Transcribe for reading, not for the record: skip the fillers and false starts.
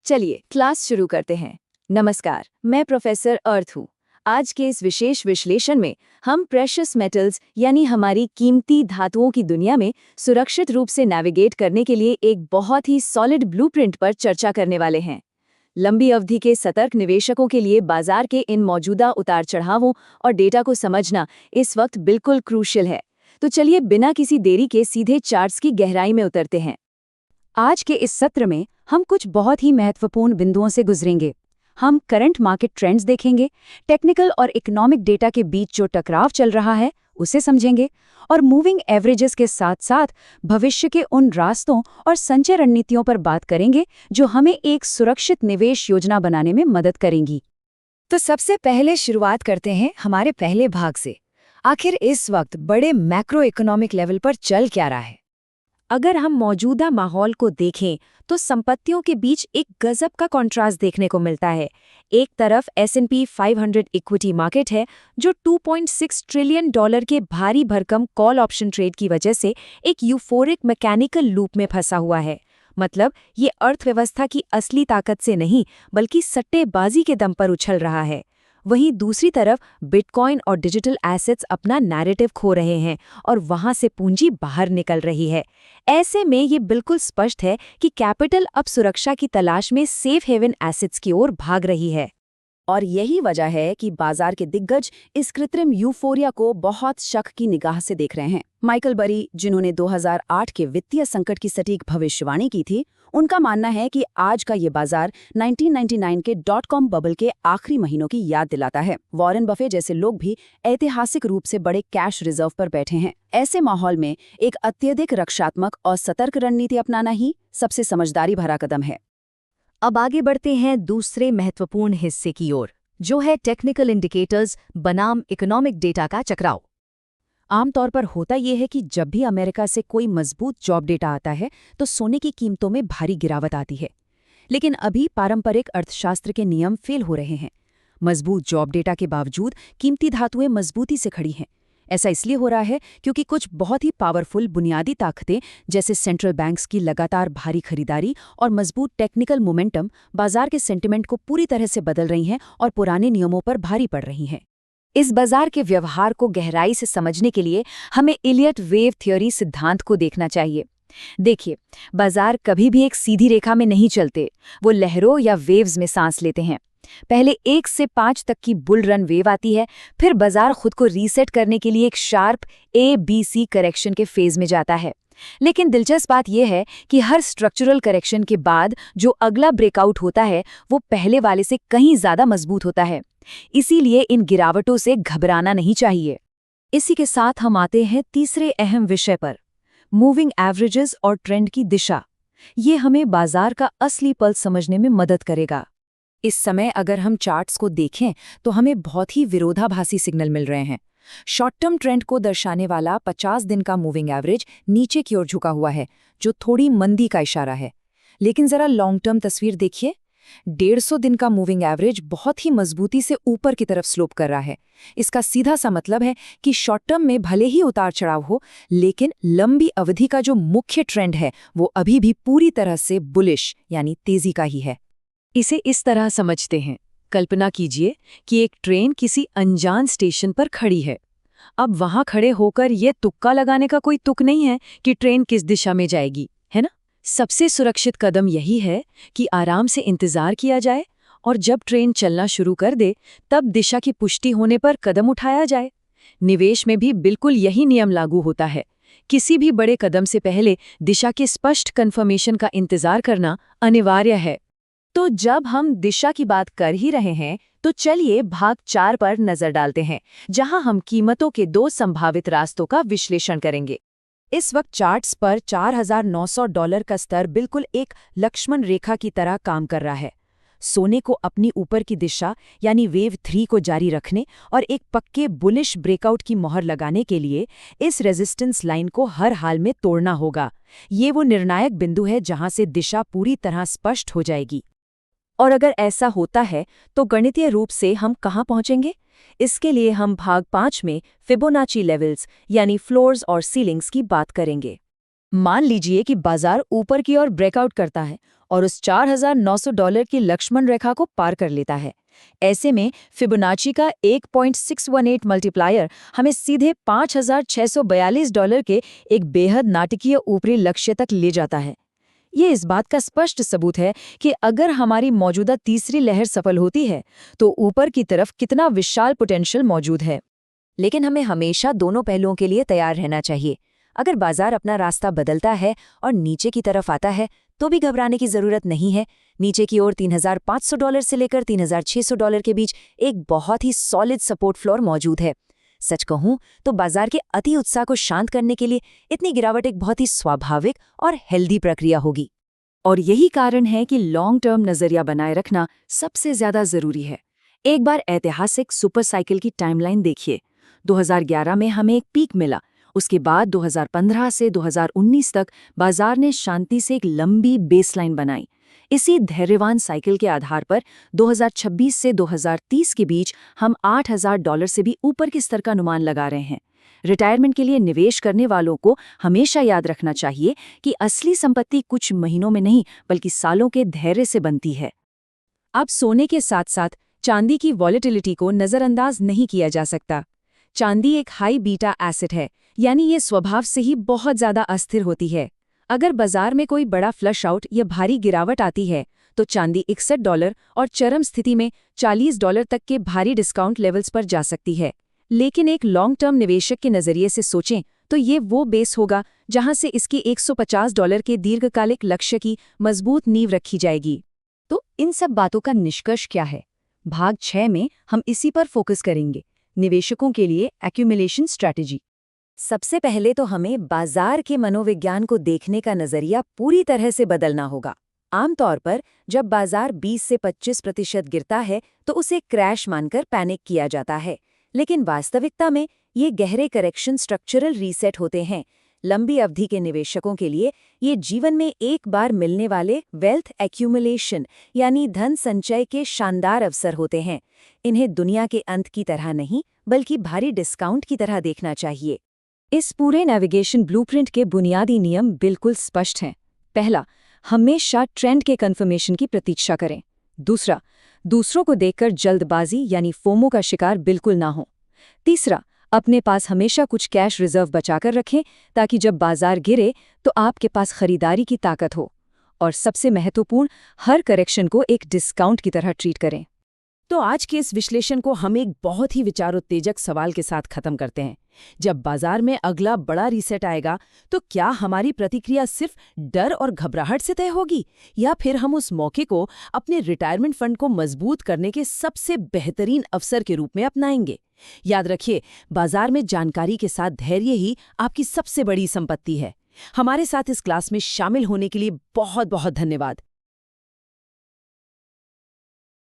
चलिए क्लास शुरू करते हैं। नमस्कार, मैं प्रोफेसर अर्थ हूँ। आज के इस विशेष विश्लेषण में हम प्रेशियस मेटल्स यानी हमारी कीमती धातुओं की दुनिया में सुरक्षित रूप से नेविगेट करने के लिए एक बहुत ही सॉलिड ब्लूप्रिंट पर चर्चा करने वाले हैं। लंबी अवधि के सतर्क निवेशकों के लिए बाजार के इन मौजूदा उतार चढ़ावों और डेटा को समझना इस वक्त बिल्कुल क्रूशियल है। तो चलिए बिना किसी देरी के सीधे चार्ट्स की गहराई में उतरते हैं। आज के इस सत्र में हम कुछ बहुत ही महत्वपूर्ण बिंदुओं से गुजरेंगे। हम करंट मार्केट ट्रेंड्स देखेंगे, टेक्निकल और इकोनॉमिक डेटा के बीच जो टकराव चल रहा है उसे समझेंगे और मूविंग एवरेजेस के साथ साथ भविष्य के उन रास्तों और संचय रणनीतियों पर बात करेंगे जो हमें एक सुरक्षित निवेश योजना बनाने में मदद करेंगी। तो सबसे पहले शुरुआत करते हैं हमारे पहले भाग से। आखिर इस वक्त बड़े मैक्रो इकोनॉमिक लेवल पर चल क्या रहा है? अगर हम मौजूदा माहौल को देखें तो संपत्तियों के बीच एक गजब का कॉन्ट्रास्ट देखने को मिलता है। एक तरफ S&P 500 इक्विटी मार्केट है जो $2.6 ट्रिलियन के भारी भरकम कॉल ऑप्शन ट्रेड की वजह से एक यूफोरिक मैकेनिकल लूप में फंसा हुआ है। मतलब ये अर्थव्यवस्था की असली ताकत से नहीं बल्कि सट्टेबाजी के दम पर उछल रहा है। वहीं दूसरी तरफ बिटकॉइन और डिजिटल एसेट्स अपना नैरेटिव खो रहे हैं और वहां से पूंजी बाहर निकल रही है। ऐसे में ये बिल्कुल स्पष्ट है कि कैपिटल अब सुरक्षा की तलाश में सेफ हेवन एसेट्स की ओर भाग रही है। और यही वजह है कि बाजार के दिग्गज इस कृत्रिम यूफोरिया को बहुत शक की निगाह से देख रहे हैं। माइकल बरी, जिन्होंने 2008 के वित्तीय संकट की सटीक भविष्यवाणी की थी, उनका मानना है कि आज का ये बाजार 1999 के .com बबल के आखिरी महीनों की याद दिलाता है। वॉरेन बफे जैसे लोग भी ऐतिहासिक रूप से बड़े कैश रिजर्व पर बैठे हैं। ऐसे माहौल में एक अत्यधिक रक्षात्मक और सतर्क रणनीति अपनाना ही सबसे समझदारी भरा कदम है। अब आगे बढ़ते हैं दूसरे महत्वपूर्ण हिस्से की ओर, जो है टेक्निकल इंडिकेटर्स बनाम इकोनॉमिक डेटा का चक्राव। आमतौर पर होता यह है कि जब भी अमेरिका से कोई मजबूत जॉब डेटा आता है तो सोने की कीमतों में भारी गिरावट आती है। लेकिन अभी पारंपरिक अर्थशास्त्र के नियम फेल हो रहे हैं। मजबूत जॉब डेटा के बावजूद कीमती धातुएं मजबूती से खड़ी हैं। ऐसा इसलिए हो रहा है क्योंकि कुछ बहुत ही पावरफुल बुनियादी ताकतें जैसे सेंट्रल बैंक्स की लगातार भारी खरीदारी और मजबूत टेक्निकल मोमेंटम बाजार के सेंटिमेंट को पूरी तरह से बदल रही हैं और पुराने नियमों पर भारी पड़ रही हैं। इस बाजार के व्यवहार को गहराई से समझने के लिए हमें इलियट वेव थ्योरी सिद्धांत को देखना चाहिए। देखिए, बाजार कभी भी एक सीधी रेखा में नहीं चलते, वो लहरों या वेव्स में सांस लेते हैं। पहले 1 से 5 तक की बुल रन वेव आती है, फिर बाजार खुद को रीसेट करने के लिए एक शार्प ABC करेक्शन के फेज में जाता है। लेकिन दिलचस्प बात यह है कि हर स्ट्रक्चरल करेक्शन के बाद जो अगला ब्रेकआउट होता है वो पहले वाले से कहीं ज्यादा मजबूत होता है। इसीलिए इन गिरावटों से घबराना नहीं चाहिए। इसी के साथ हम आते हैं तीसरे अहम विषय पर, मूविंग एवरेजेस और ट्रेंड की दिशा। ये हमें बाजार का असली पल्स समझने में मदद करेगा। इस समय अगर हम चार्ट्स को देखें तो हमें बहुत ही विरोधाभासी सिग्नल मिल रहे हैं। शॉर्ट टर्म ट्रेंड को दर्शाने वाला 50 दिन का मूविंग एवरेज नीचे की ओर झुका हुआ है, जो थोड़ी मंदी का इशारा है। लेकिन जरा लॉन्ग टर्म तस्वीर देखिए, 150 दिन का मूविंग एवरेज बहुत ही मजबूती से ऊपर की तरफ स्लोप कर रहा है। इसका सीधा सा मतलब है कि शॉर्ट टर्म में भले ही उतार चढ़ाव हो, लेकिन लंबी अवधि का जो मुख्य ट्रेंड है वो अभी भी पूरी तरह से बुलिश यानी तेजी का ही है। इसे इस तरह समझते हैं, कल्पना कीजिए कि एक ट्रेन किसी अनजान स्टेशन पर खड़ी है। अब वहां खड़े होकर ये तुक्का लगाने का कोई तुक नहीं है कि ट्रेन किस दिशा में जाएगी, है ना? सबसे सुरक्षित कदम यही है कि आराम से इंतजार किया जाए और जब ट्रेन चलना शुरू कर दे तब दिशा की पुष्टि होने पर कदम उठाया जाए। निवेश में भी बिल्कुल यही नियम लागू होता है। किसी भी बड़े कदम से पहले दिशा के स्पष्ट कन्फर्मेशन का इंतजार करना अनिवार्य है। तो जब हम दिशा की बात कर ही रहे हैं तो चलिए भाग 4 पर नजर डालते हैं, जहां हम कीमतों के 2 संभावित रास्तों का विश्लेषण करेंगे। इस वक्त चार्ट्स पर $4,900 का स्तर बिल्कुल एक लक्ष्मण रेखा की तरह काम कर रहा है। सोने को अपनी ऊपर की दिशा यानी वेव 3 को जारी रखने और एक पक्के बुलिश ब्रेकआउट की मोहर लगाने के लिए इस रेजिस्टेंस लाइन को हर हाल में तोड़ना होगा। ये वो निर्णायक बिंदु है जहां से दिशा पूरी तरह स्पष्ट हो जाएगी। और अगर ऐसा होता है तो गणितीय रूप से हम कहाँ पहुंचेंगे? इसके लिए हम भाग 5 में फिबोनाची लेवल्स यानी फ्लोर्स और सीलिंग्स की बात करेंगे। मान लीजिए कि बाजार ऊपर की ओर ब्रेकआउट करता है और उस $4,900 की लक्ष्मण रेखा को पार कर लेता है। ऐसे में फिबोनाची का 1.618 मल्टीप्लायर हमें सीधे $5,642 के एक बेहद नाटकीय ऊपरी लक्ष्य तक ले जाता है। ये इस बात का स्पष्ट सबूत है कि अगर हमारी मौजूदा तीसरी लहर सफल होती है तो ऊपर की तरफ कितना विशाल पोटेंशियल मौजूद है। लेकिन हमें हमेशा दोनों पहलुओं के लिए तैयार रहना चाहिए। अगर बाजार अपना रास्ता बदलता है और नीचे की तरफ आता है तो भी घबराने की जरूरत नहीं है। नीचे की ओर $3,500 से लेकर $3,600 के बीच एक बहुत ही सॉलिड सपोर्ट फ्लोर मौजूद है। सच कहूं तो बाजार के अति उत्साह को शांत करने के लिए इतनी गिरावट एक बहुत ही स्वाभाविक और हेल्दी प्रक्रिया होगी। और यही कारण है कि लॉन्ग टर्म नजरिया बनाए रखना सबसे ज्यादा जरूरी है। एक बार ऐतिहासिक सुपर साइकिल की टाइमलाइन देखिए। 2011 में हमें एक पीक मिला, उसके बाद 2015 से 2019 तक बाजार ने शांति से एक लंबी बेसलाइन बनाई। इसी धैर्यवान साइकिल के आधार पर 2026 से 2030 के बीच हम $8,000 से भी ऊपर के स्तर का अनुमान लगा रहे हैं। रिटायरमेंट के लिए निवेश करने वालों को हमेशा याद रखना चाहिए कि असली संपत्ति कुछ महीनों में नहीं बल्कि सालों के धैर्य से बनती है। अब सोने के साथ साथ चांदी की वॉलेटिलिटी को नजरअंदाज नहीं किया जा सकता। चांदी एक हाई बीटा एसेट है, यानी ये स्वभाव से ही बहुत ज्यादा अस्थिर होती है। अगर बाजार में कोई बड़ा फ्लश आउट या भारी गिरावट आती है तो चांदी $61 और चरम स्थिति में $40 तक के भारी डिस्काउंट लेवल्स पर जा सकती है। लेकिन एक लॉन्ग टर्म निवेशक के नजरिए से सोचें तो ये वो बेस होगा जहां से इसकी $150 के दीर्घकालिक लक्ष्य की मजबूत नींव रखी जाएगी। तो इन सब बातों का निष्कर्ष क्या है? भाग 6 में हम इसी पर फोकस करेंगे, निवेशकों के लिए एक्यूमुलेशन स्ट्रैटेजी। सबसे पहले तो हमें बाजार के मनोविज्ञान को देखने का नजरिया पूरी तरह से बदलना होगा। आमतौर पर जब बाजार 20 से 25% गिरता है तो उसे क्रैश मानकर पैनिक किया जाता है, लेकिन वास्तविकता में ये गहरे करेक्शन स्ट्रक्चरल रीसेट होते हैं। लंबी अवधि के निवेशकों के लिए ये जीवन में एक बार मिलने वाले वेल्थ एक्यूमुलेशन यानी धन संचय के शानदार अवसर होते हैं। इन्हें दुनिया के अंत की तरह नहीं बल्कि भारी डिस्काउंट की तरह देखना चाहिए। इस पूरे नेविगेशन ब्लूप्रिंट के बुनियादी नियम बिल्कुल स्पष्ट हैं। पहला, हमेशा ट्रेंड के कन्फर्मेशन की प्रतीक्षा करें। दूसरा, दूसरों को देखकर जल्दबाजी यानी फोमो का शिकार बिल्कुल ना हो। तीसरा, अपने पास हमेशा कुछ कैश रिजर्व बचाकर रखें ताकि जब बाजार गिरे तो आपके पास खरीदारी की ताकत हो। और सबसे महत्वपूर्ण, हर करेक्शन को एक डिस्काउंट की तरह ट्रीट करें। तो आज के इस विश्लेषण को हम एक बहुत ही विचारोत्तेजक सवाल के साथ खत्म करते हैं। जब बाजार में अगला बड़ा रीसेट आएगा तो क्या हमारी प्रतिक्रिया सिर्फ डर और घबराहट से तय होगी या फिर हम उस मौके को अपने रिटायरमेंट फंड को मजबूत करने के सबसे बेहतरीन अवसर के रूप में अपनाएंगे? याद रखिए, बाजार में जानकारी के साथ धैर्य ही आपकी सबसे बड़ी संपत्ति है। हमारे साथ इस क्लास में शामिल होने के लिए बहुत बहुत धन्यवाद।